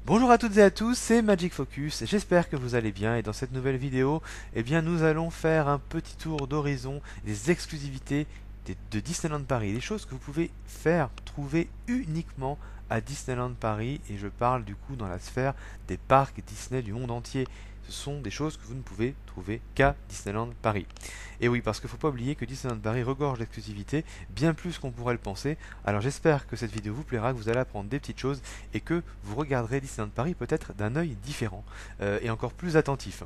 Bonjour à toutes et à tous, c'est Magic Focus, j'espère que vous allez bien et dans cette nouvelle vidéo, nous allons faire un petit tour d'horizon des exclusivités de Disneyland Paris, des choses que vous pouvez faire, trouver uniquement à Disneyland Paris et je parle du coup dans la sphère des parcs Disney du monde entier. Ce sont des choses que vous ne pouvez trouver qu'à Disneyland Paris. Et oui, parce qu'il ne faut pas oublier que Disneyland Paris regorge d'exclusivité, bien plus qu'on pourrait le penser. Alors j'espère que cette vidéo vous plaira, que vous allez apprendre des petites choses et que vous regarderez Disneyland Paris peut-être d'un œil différent et encore plus attentif.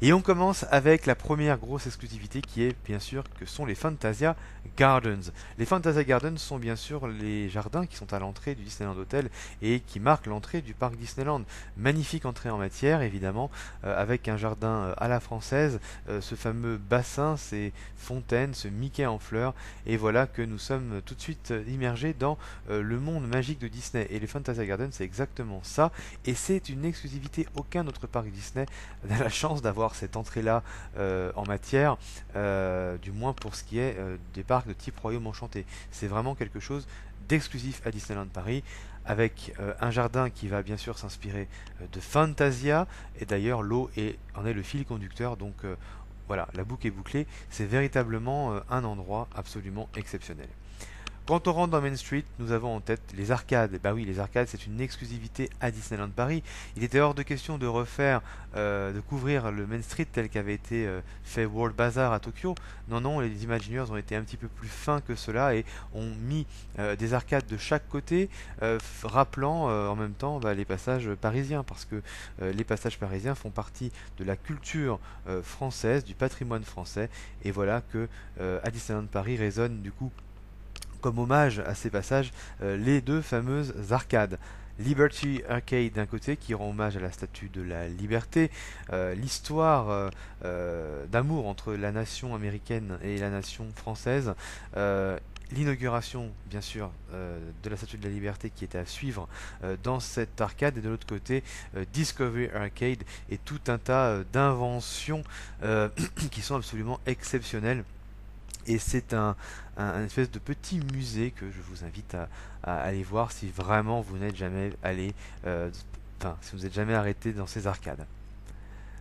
Et on commence avec la première grosse exclusivité qui est bien sûr que sont les Fantasia Gardens. Les Fantasia Gardens sont bien sûr les jardins qui sont à l'entrée du Disneyland Hotel et qui marquent l'entrée du parc Disneyland. Magnifique entrée en matière évidemment, avec un jardin à la française, ce fameux bassin, ces fontaines, ce Mickey en fleurs, et voilà que nous sommes tout de suite immergés dans le monde magique de Disney. Et les Fantasia Gardens, c'est exactement ça, et c'est une exclusivité. Aucun autre parc Disney n'a la chance d'avoir cette entrée-là en matière, du moins pour ce qui est des parcs de type Royaume Enchanté. C'est vraiment quelque chose d'exclusif à Disneyland Paris, avec un jardin qui va bien sûr s'inspirer de Fantasia, et d'ailleurs l'eau en est le fil conducteur, donc voilà, la boucle est bouclée, c'est véritablement un endroit absolument exceptionnel. Quand on rentre dans Main Street, nous avons en tête les arcades. Bah oui, les arcades, c'est une exclusivité à Disneyland Paris. Il était hors de question de refaire, de couvrir le Main Street tel qu'avait été fait World Bazaar à Tokyo. Non, non, les Imagineers ont été un petit peu plus fins que cela et ont mis des arcades de chaque côté, rappelant en même temps les passages parisiens, parce que les passages parisiens font partie de la culture française, du patrimoine français. Et voilà que à Disneyland Paris résonne du coup comme hommage à ces passages les deux fameuses arcades. Liberty Arcade d'un côté qui rend hommage à la statue de la liberté, l'histoire d'amour entre la nation américaine et la nation française, l'inauguration bien sûr de la statue de la liberté qui était à suivre dans cette arcade, et de l'autre côté Discovery Arcade et tout un tas d'inventions qui sont absolument exceptionnelles. Et c'est un espèce de petit musée que je vous invite à aller voir si vraiment vous n'êtes jamais allé, si vous n'êtes jamais arrêté dans ces arcades.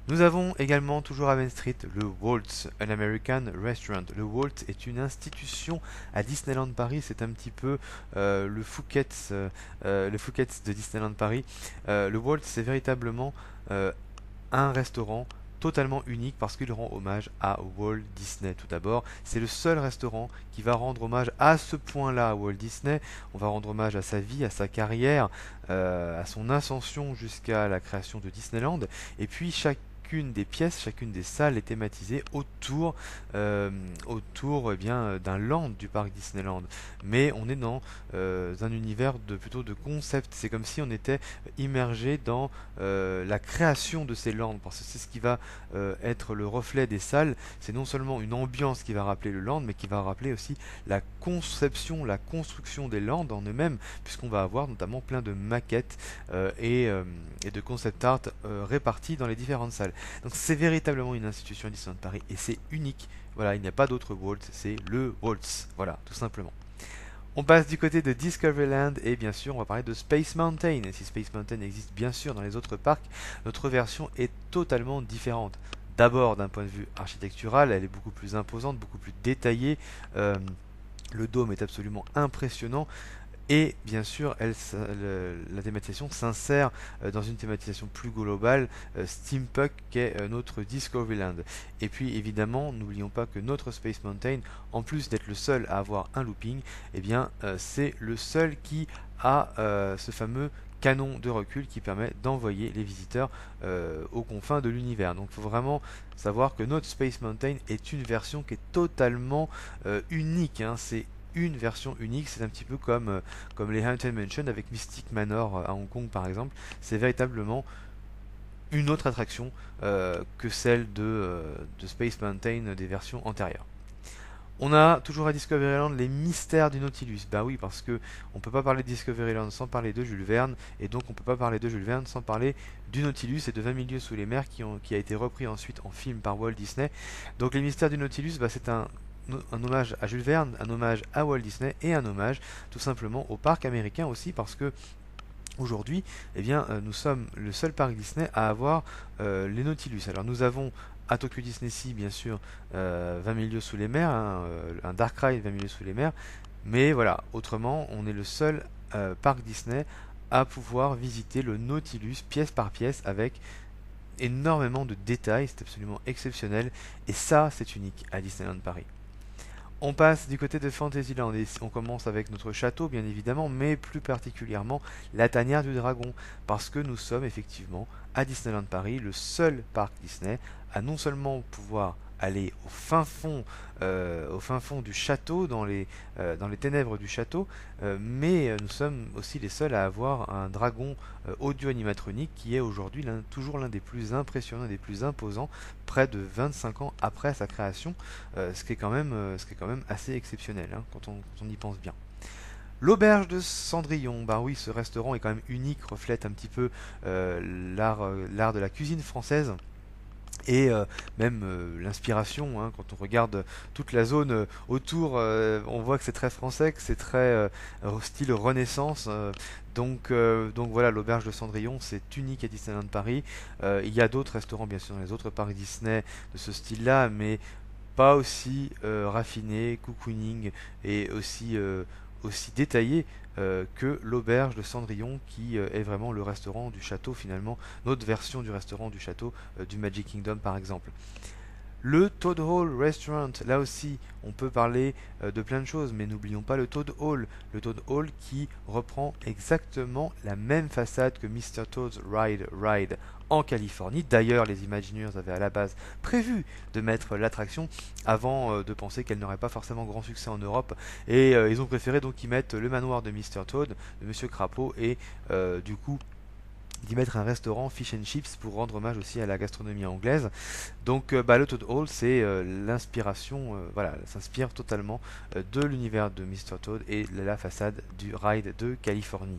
Nous avons également, toujours à Main Street, le Waltz, an American Restaurant. Le Waltz est une institution à Disneyland Paris, c'est un petit peu le Fouquet's de Disneyland Paris. Le Waltz, c'est véritablement un restaurant totalement unique parce qu'il rend hommage à Walt Disney. Tout d'abord, c'est le seul restaurant qui va rendre hommage à ce point-là à Walt Disney. On va rendre hommage à sa vie, à sa carrière, à son ascension jusqu'à la création de Disneyland. Et puis chacune des pièces, chacune des salles est thématisée autour, d'un land du parc Disneyland. Mais on est dans un univers plutôt de concept. C'est comme si on était immergé dans la création de ces lands, parce que c'est ce qui va être le reflet des salles. C'est non seulement une ambiance qui va rappeler le land, mais qui va rappeler aussi la conception, la construction des lands en eux-mêmes, puisqu'on va avoir notamment plein de maquettes et de concept art répartis dans les différentes salles. Donc c'est véritablement une institution à Disneyland Paris et c'est unique. Voilà, il n'y a pas d'autre Waltz, c'est le Waltz. Voilà, tout simplement. On passe du côté de Discoveryland et bien sûr on va parler de Space Mountain. Et si Space Mountain existe bien sûr dans les autres parcs, notre version est totalement différente. D'abord d'un point de vue architectural, elle est beaucoup plus imposante, beaucoup plus détaillée. Le dôme est absolument impressionnant. Et bien sûr, la thématisation s'insère dans une thématisation plus globale, steampunk, qu'est notre Discoveryland. Et puis évidemment, n'oublions pas que notre Space Mountain, en plus d'être le seul à avoir un looping, eh bien c'est le seul qui a ce fameux canon de recul qui permet d'envoyer les visiteurs aux confins de l'univers. Donc il faut vraiment savoir que notre Space Mountain est une version qui est totalement unique, hein. C'est une version unique, c'est un petit peu comme les Haunted Mansion avec Mystic Manor à Hong Kong par exemple. C'est véritablement une autre attraction que celle de Space Mountain des versions antérieures. On a toujours à Discoveryland les mystères du Nautilus. Bah oui, parce que on peut pas parler de Discoveryland sans parler de Jules Verne, et donc on peut pas parler de Jules Verne sans parler du Nautilus et de 20 000 lieues sous les mers qui a été repris ensuite en film par Walt Disney. Donc les mystères du Nautilus, c'est un hommage à Jules Verne, un hommage à Walt Disney et un hommage tout simplement au parc américain aussi, parce que aujourd'hui, eh bien, nous sommes le seul parc Disney à avoir les Nautilus. Alors nous avons à Tokyo Disney Sea, bien sûr, 20 000 lieues sous les mers, hein, un Dark Ride 20 000 lieues sous les mers, mais voilà, autrement, on est le seul parc Disney à pouvoir visiter le Nautilus pièce par pièce avec énormément de détails, c'est absolument exceptionnel, et ça, c'est unique à Disneyland Paris. On passe du côté de Fantasyland et on commence avec notre château bien évidemment, mais plus particulièrement la tanière du dragon, parce que nous sommes effectivement à Disneyland Paris, le seul parc Disney à non seulement pouvoir aller au fin fond du château, dans les ténèbres du château, mais nous sommes aussi les seuls à avoir un dragon audio-animatronique qui est aujourd'hui toujours l'un des plus impressionnants et des plus imposants, près de 25 ans après sa création, ce qui est quand même assez exceptionnel hein, quand on y pense bien. L'auberge de Cendrillon, bah oui, ce restaurant est quand même unique, reflète un petit peu l'art de la cuisine française et même l'inspiration, hein, quand on regarde toute la zone autour, on voit que c'est très français, que c'est très au style Renaissance. Donc voilà, l'auberge de Cendrillon, c'est unique à Disneyland Paris. Il y a d'autres restaurants, bien sûr, dans les autres parcs Disney de ce style-là, mais pas aussi raffiné, cocooning et aussi détaillé que l'auberge de Cendrillon qui est vraiment le restaurant du château finalement, notre version du restaurant du château du Magic Kingdom par exemple. Le Toad Hall Restaurant, là aussi, on peut parler de plein de choses, mais n'oublions pas le Toad Hall. Le Toad Hall qui reprend exactement la même façade que Mr. Toad's Ride en Californie. D'ailleurs, les Imagineers avaient à la base prévu de mettre l'attraction avant de penser qu'elle n'aurait pas forcément grand succès en Europe. Et ils ont préféré donc y mettre le manoir de Mr. Toad, de Monsieur Crapaud, et du coup d'y mettre un restaurant fish and chips pour rendre hommage aussi à la gastronomie anglaise. Donc le Toad Hall, c'est l'inspiration, voilà, s'inspire totalement de l'univers de Mr. Toad et de la façade du ride de Californie.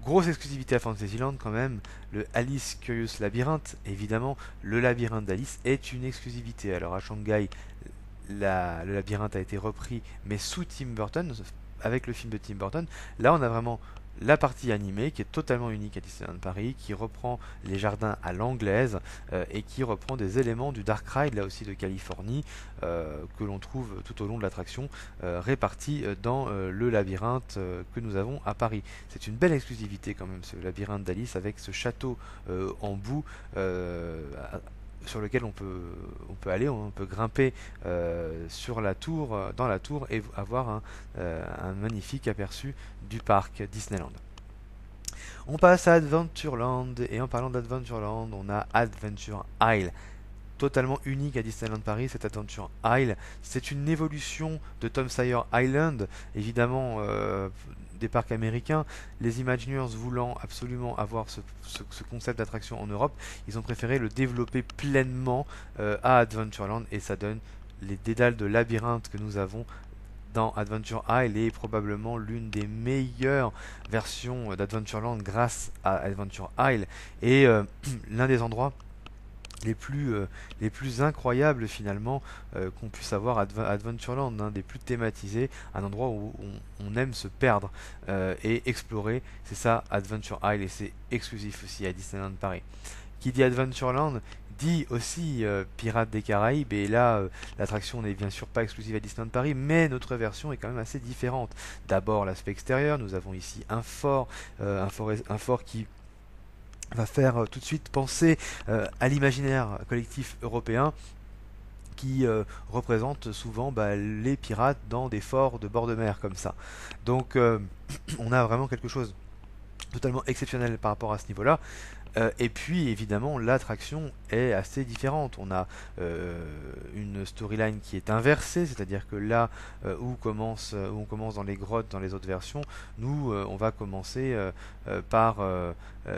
Grosse exclusivité à Fantasyland quand même, le Alice Curious Labyrinth, évidemment, le labyrinthe d'Alice est une exclusivité. Alors à Shanghai, le labyrinthe a été repris, mais sous Tim Burton, avec le film de Tim Burton. Là, on a vraiment la partie animée qui est totalement unique à Disneyland Paris, qui reprend les jardins à l'anglaise et qui reprend des éléments du Dark Ride, là aussi de Californie, que l'on trouve tout au long de l'attraction, répartis dans le labyrinthe que nous avons à Paris. C'est une belle exclusivité quand même, ce labyrinthe d'Alice, avec ce château en boue sur lequel on peut aller, on peut grimper sur la tour, dans la tour et avoir un magnifique aperçu du parc Disneyland. On passe à Adventureland et en parlant d'Adventureland, on a Adventure Isle. Totalement unique à Disneyland Paris, cette Adventure Isle. C'est une évolution de Tom Sawyer Island, évidemment des parcs américains. Les Imagineers voulant absolument avoir ce concept d'attraction en Europe, ils ont préféré le développer pleinement à Adventureland et ça donne les dédales de labyrinthe que nous avons dans Adventure Isle est probablement l'une des meilleures versions d'Adventureland grâce à Adventure Isle et l'un des endroits les plus incroyables finalement qu'on puisse avoir à Adventureland, des plus thématisés, un endroit où on aime se perdre et explorer, c'est ça Adventure Isle et c'est exclusif aussi à Disneyland Paris. Qui dit Adventureland dit aussi Pirates des Caraïbes et là l'attraction n'est bien sûr pas exclusive à Disneyland Paris mais notre version est quand même assez différente. D'abord l'aspect extérieur, nous avons ici un fort qui va faire tout de suite penser à l'imaginaire collectif européen qui représente souvent les pirates dans des forts de bord de mer comme ça. Donc on a vraiment quelque chose totalement exceptionnel par rapport à ce niveau-là. Et puis évidemment l'attraction est assez différente. On a une storyline qui est inversée, c'est-à-dire que là où on commence dans les grottes dans les autres versions, nous on va commencer par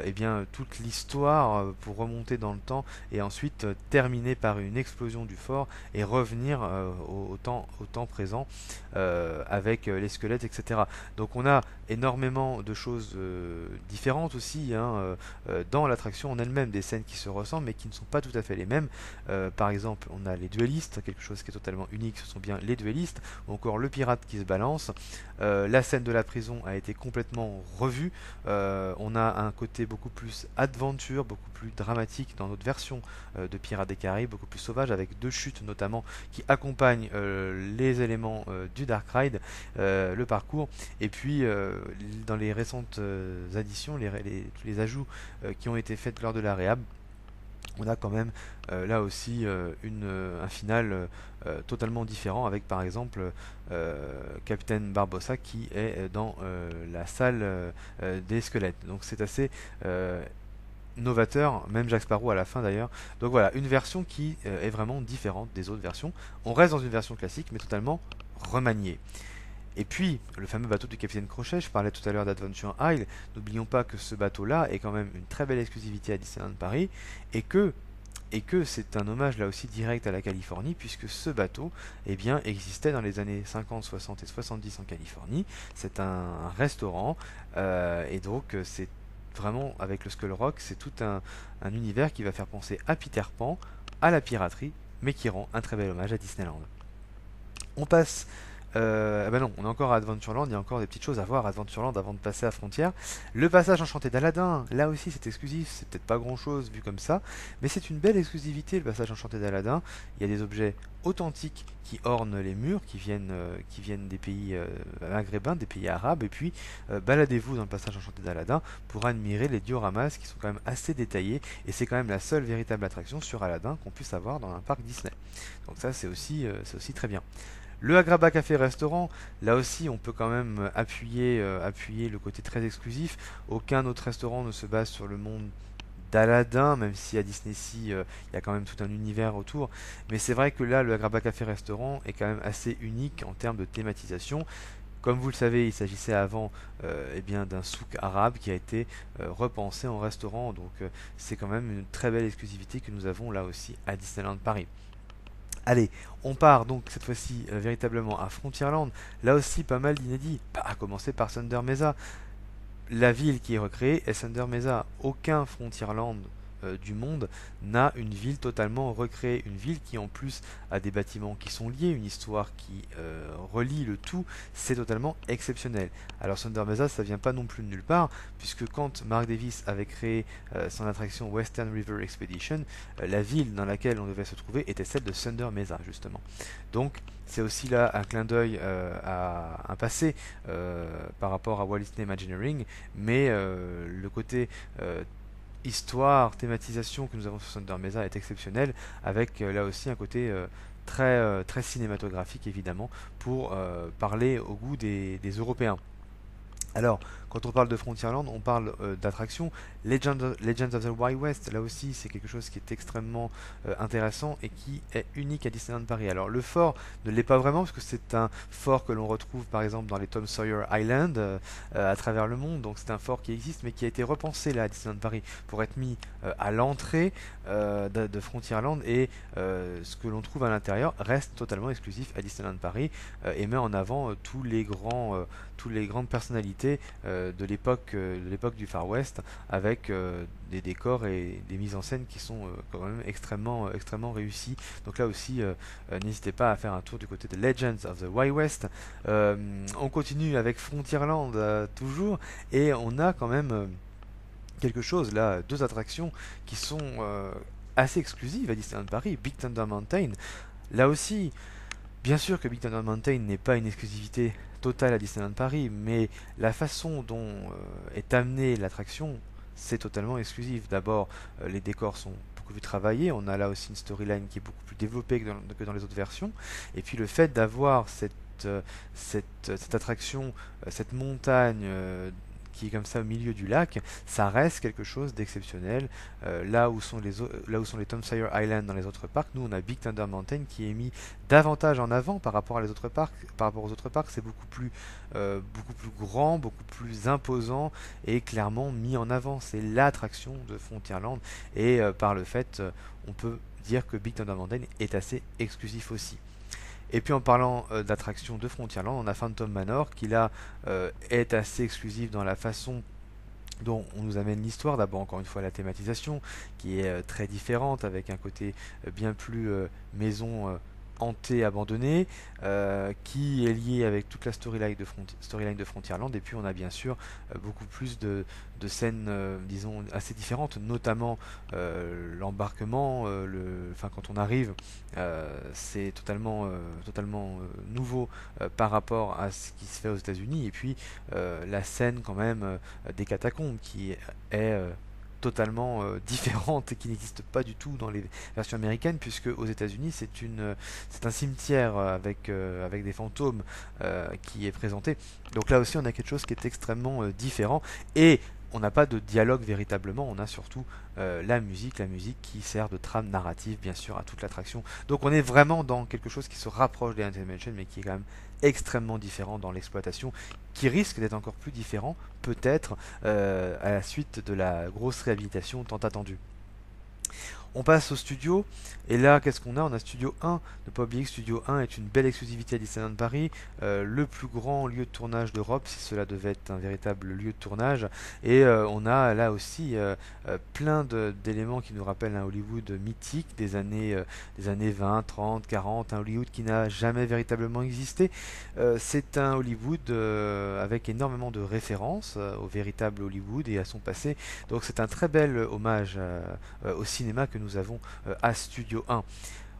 eh bien, toute l'histoire pour remonter dans le temps et ensuite terminer par une explosion du fort et revenir au temps présent avec les squelettes, etc. Donc on a énormément de choses différentes aussi hein, dans l'attraction en elle-même, des scènes qui se ressemblent mais qui ne sont pas tout à fait les mêmes. Par exemple, on a les duellistes, quelque chose qui est totalement unique, ce sont bien les duellistes, ou encore le pirate qui se balance. La scène de la prison a été complètement revue. On a un côté beaucoup plus adventure, beaucoup plus dramatique dans notre version de Pirates des Caraïbes, beaucoup plus sauvage, avec deux chutes notamment qui accompagnent les éléments du Dark Ride, le parcours. Et puis dans les récentes additions, tous les ajouts qui ont été faits lors de la réhab, on a quand même là aussi un final totalement différent, avec par exemple Captain Barbossa qui est dans la salle des squelettes. Donc c'est assez novateur, même Jack Sparrow à la fin d'ailleurs. Donc voilà, une version qui est vraiment différente des autres versions. On reste dans une version classique, mais totalement remaniée. Et puis, le fameux bateau du Capitaine Crochet, je parlais tout à l'heure d'Adventure Isle, n'oublions pas que ce bateau-là est quand même une très belle exclusivité à Disneyland Paris, et que c'est un hommage là aussi direct à la Californie, puisque ce bateau eh bien, existait dans les années 50, 60 et 70 en Californie. C'est un restaurant, et donc c'est vraiment, avec le Skull Rock, c'est tout un univers qui va faire penser à Peter Pan, à la piraterie, mais qui rend un très bel hommage à Disneyland. On passe ben non, on est encore à Adventureland, il y a encore des petites choses à voir à Adventureland avant de passer à Frontier. Le passage enchanté d'Aladin, là aussi c'est exclusif, c'est peut-être pas grand chose vu comme ça, mais c'est une belle exclusivité le passage enchanté d'Aladin. Il y a des objets authentiques qui ornent les murs, qui viennent des pays maghrébins, des pays arabes, et puis baladez-vous dans le passage enchanté d'Aladin pour admirer les dioramas qui sont quand même assez détaillés, et c'est quand même la seule véritable attraction sur Aladin qu'on puisse avoir dans un parc Disney. Donc ça c'est aussi très bien. Le Agrabah Café Restaurant, là aussi on peut quand même appuyer le côté très exclusif. Aucun autre restaurant ne se base sur le monde d'Aladin, même si à Disney Sea il y a quand même tout un univers autour. Mais c'est vrai que là le Agrabah Café Restaurant est quand même assez unique en termes de thématisation. Comme vous le savez, il s'agissait avant eh bien, d'un souk arabe qui a été repensé en restaurant. Donc c'est quand même une très belle exclusivité que nous avons là aussi à Disneyland Paris. Allez, on part donc cette fois-ci véritablement à Frontierland. Là aussi, pas mal d'inédits, à commencer par Thunder Mesa. La ville qui est recréée est Thunder Mesa. Aucun Frontierland du monde n'a une ville totalement recréée. Une ville qui en plus a des bâtiments qui sont liés, une histoire qui relie le tout. C'est totalement exceptionnel. Alors Thunder Mesa, ça vient pas non plus de nulle part, puisque quand Mark Davis avait créé son attraction Western River Expedition, la ville dans laquelle on devait se trouver était celle de Thunder Mesa justement. Donc c'est aussi là un clin d'œil à un passé par rapport à Walt Disney Imagineering, mais le côté histoire, thématisation que nous avons sur Thunder Mesa est exceptionnel, avec là aussi un côté très cinématographique évidemment, pour parler au goût des Européens. Alors, quand on parle de Frontierland, on parle d'attraction. Legends of the Wild West, là aussi, c'est quelque chose qui est extrêmement intéressant et qui est unique à Disneyland Paris. Alors, le fort ne l'est pas vraiment, parce que c'est un fort que l'on retrouve par exemple dans les Tom Sawyer Island à travers le monde. Donc, c'est un fort qui existe, mais qui a été repensé là à Disneyland Paris pour être mis à l'entrée de Frontierland. Et ce que l'on trouve à l'intérieur reste totalement exclusif à Disneyland Paris et met en avant toutes les grandes personnalités de l'époque du Far West, avec des décors et des mises en scène qui sont quand même extrêmement réussis. Donc là aussi, n'hésitez pas à faire un tour du côté de Legends of the Wild West. On continue avec Frontierland toujours, et on a quand même quelque chose là, deux attractions qui sont assez exclusives à Disneyland Paris. Big Thunder Mountain, là aussi, bien sûr que Big Thunder Mountain n'est pas une exclusivité totale à Disneyland Paris, mais la façon dont est amenée l'attraction, c'est totalement exclusif. D'abord, les décors sont beaucoup plus travaillés, on a là aussi une storyline qui est beaucoup plus développée que dans les autres versions, et puis le fait d'avoir cette attraction, cette montagne qui est comme ça au milieu du lac, ça reste quelque chose d'exceptionnel. Là où sont les Tom Sawyer Island dans les autres parcs, nous on a Big Thunder Mountain qui est mis davantage en avant par rapport aux autres parcs. C'est beaucoup plus grand, beaucoup plus imposant et clairement mis en avant. C'est l'attraction de Frontierland, et par le fait, on peut dire que Big Thunder Mountain est assez exclusif aussi. Et puis en parlant d'attraction de Frontierland, on a Phantom Manor qui là est assez exclusif dans la façon dont on nous amène l'histoire, d'abord encore une fois la thématisation, qui est très différente, avec un côté bien plus maison hantée, abandonnée, qui est lié avec toute la storyline de Frontierland, et puis on a bien sûr beaucoup plus de scènes, disons, assez différentes, notamment l'embarquement, enfin, quand on arrive, c'est totalement nouveau par rapport à ce qui se fait aux États-Unis, et puis la scène quand même des catacombes qui est totalement différente et qui n'existe pas du tout dans les versions américaines, puisque aux États-Unis c'est un cimetière avec des fantômes qui est présenté. Donc là aussi on a quelque chose qui est extrêmement différent, et on n'a pas de dialogue véritablement, on a surtout la musique qui sert de trame narrative bien sûr à toute l'attraction. Donc on est vraiment dans quelque chose qui se rapproche des Haunted Mansion, mais qui est quand même extrêmement différent dans l'exploitation, qui risque d'être encore plus différent peut-être à la suite de la grosse réhabilitation tant attendue. On passe au studio, et là, qu'est-ce qu'on a? On a Studio 1. Ne pas oublier que Studio 1 est une belle exclusivité à Disneyland Paris, le plus grand lieu de tournage d'Europe, si cela devait être un véritable lieu de tournage. Et on a là aussi plein d'éléments qui nous rappellent un Hollywood mythique des années 20, 30, 40, un Hollywood qui n'a jamais véritablement existé. C'est un Hollywood avec énormément de références au véritable Hollywood et à son passé. Donc c'est un très bel hommage au cinéma que nous avons à Studio 1.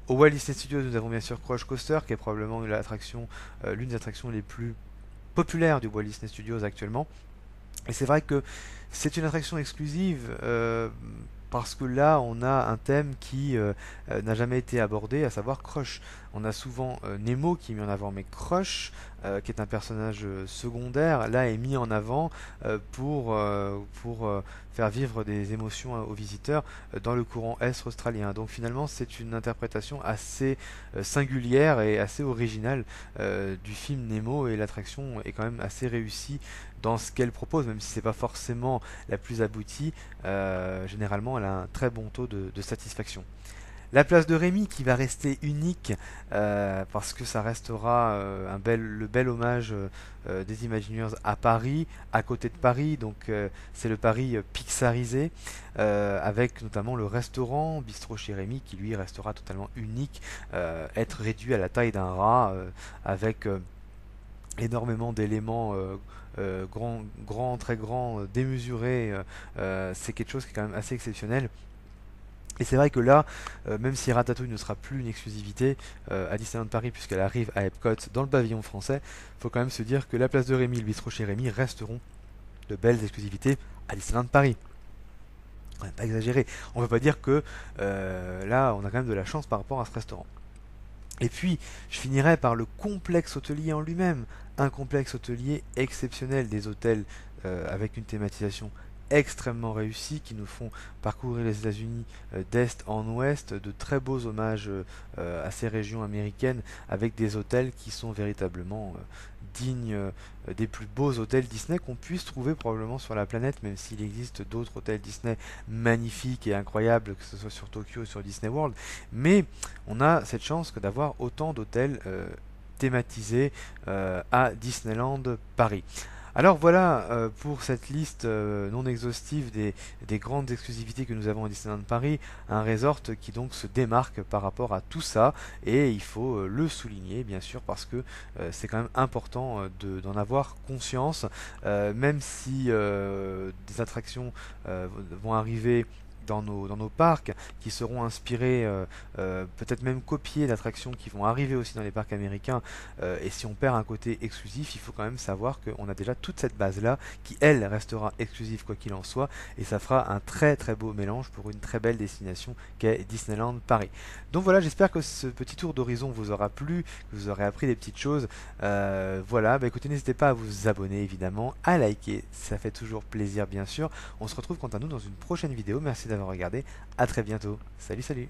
Au Walt Disney Studios, nous avons bien sûr Crush Coaster, qui est probablement l'une des attractions les plus populaires du Walt Disney Studios actuellement. Et c'est vrai que c'est une attraction exclusive parce que là, on a un thème qui n'a jamais été abordé, à savoir Crush. On a souvent Nemo qui est mis en avant, mais Crush, qui est un personnage secondaire, là est mis en avant pour faire vivre des émotions aux visiteurs dans le courant Est australien. Donc finalement, c'est une interprétation assez singulière et assez originale du film Nemo, et l'attraction est quand même assez réussie dans ce qu'elle propose, même si c'est pas forcément la plus aboutie. Généralement, elle a un très bon taux de satisfaction. La place de Rémy qui va rester unique parce que ça restera le bel hommage des Imagineers à Paris, à côté de Paris, donc c'est le Paris pixarisé, avec notamment le restaurant Bistrot chez Rémy qui lui restera totalement unique, être réduit à la taille d'un rat, avec énormément d'éléments très grands, démesurés, c'est quelque chose qui est quand même assez exceptionnel. Et c'est vrai que là, même si Ratatouille ne sera plus une exclusivité à Disneyland Paris puisqu'elle arrive à Epcot dans le pavillon français, il faut quand même se dire que la place de Rémy et le bistrot chez Rémy resteront de belles exclusivités à Disneyland Paris. On va pas exagérer. On ne peut pas dire que là, on a quand même de la chance par rapport à ce restaurant. Et puis, je finirai par le complexe hôtelier en lui-même. Un complexe hôtelier exceptionnel, des hôtels avec une thématisation extrêmement réussie qui nous font parcourir les États-Unis d'est en ouest, de très beaux hommages à ces régions américaines, avec des hôtels qui sont véritablement dignes des plus beaux hôtels Disney qu'on puisse trouver probablement sur la planète, même s'il existe d'autres hôtels Disney magnifiques et incroyables, que ce soit sur Tokyo ou sur Disney World. Mais on a cette chance que d'avoir autant d'hôtels thématisés à Disneyland Paris. Alors voilà pour cette liste non exhaustive des grandes exclusivités que nous avons à Disneyland Paris, un resort qui donc se démarque par rapport à tout ça, et il faut le souligner bien sûr parce que c'est quand même important d'en avoir conscience, même si des attractions vont arriver dans nos parcs, qui seront inspirés, peut-être même copiés d'attractions qui vont arriver aussi dans les parcs américains. Et si on perd un côté exclusif, il faut quand même savoir qu'on a déjà toute cette base-là, qui elle restera exclusive quoi qu'il en soit, et ça fera un très très beau mélange pour une très belle destination qu'est Disneyland Paris. Donc voilà, j'espère que ce petit tour d'horizon vous aura plu, que vous aurez appris des petites choses. Voilà, bah écoutez, n'hésitez pas à vous abonner évidemment, à liker, ça fait toujours plaisir bien sûr. On se retrouve quant à nous dans une prochaine vidéo. Merci d'avoir regardé, à très bientôt. Salut salut.